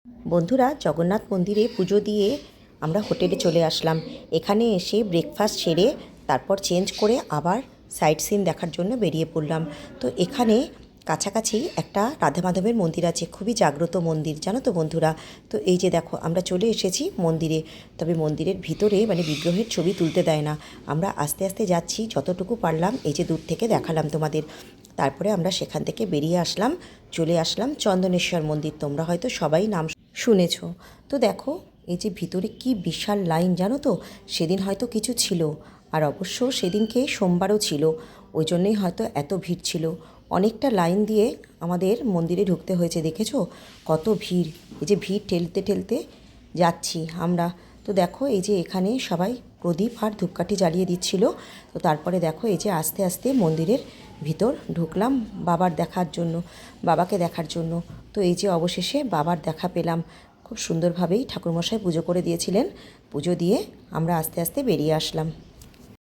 বন্ধুরা, জগন্নাথ মন্দিরে পুজো দিয়ে আমরা হোটেলে চলে আসলাম। এখানে এসে ব্রেকফাস্ট সেরে তারপর চেঞ্জ করে আবার সাইট সিন দেখার জন্য বেরিয়ে পড়লাম। তো এখানে কাছাকাছি একটা রাধা মাধবের মন্দির আছে, খুবই জাগ্রত মন্দির, জানো তো বন্ধুরা। তো এই যে দেখো, আমরা চলে এসেছি মন্দিরে। তবে মন্দিরের ভিতরে বিগ্রহের ছবি তুলতে দেয় না। আমরা আস্তে আস্তে যাচ্ছি, যতটুকু পারলাম এই যে দূর থেকে দেখালাম তোমাদের। তারপরে আমরা সেখান থেকে বেরিয়ে আসলাম, চলে আসলাম চন্দনেশ্বর মন্দির। তোমরা হয়তো সবাই নাম শুনেছ। তো দেখো, এই যে ভিতরে কি বিশাল লাইন, জানো তো। সেদিন হয়তো কিছু ছিল, আর অবশ্য সেদিনকে সোমবারও ছিল, ওই জন্যই হয়তো এত ভিড় ছিল। অনেকটা লাইন দিয়ে আমাদের মন্দিরে ঢুকতে হয়েছে, দেখেছো কত ভিড়। এই যে ভিড় ঠেলতে ঠেলতে যাচ্ছি আমরা। তো দেখো, এই যে এখানে সবাই প্রদীপ আর ধূপকাঠি জ্বালিয়ে দিচ্ছিল। তো তারপরে দেখো, এই যে আস্তে আস্তে মন্দিরের ভিতর ঢুকলাম বাবাকে দেখার জন্য। তো এই যে অবশেষে বাবার দেখা পেলাম। খুব সুন্দরভাবেই ঠাকুরমশাই পুজো করে দিয়েছিলেন। পুজো দিয়ে আমরা আস্তে আস্তে বেরিয়ে আসলাম।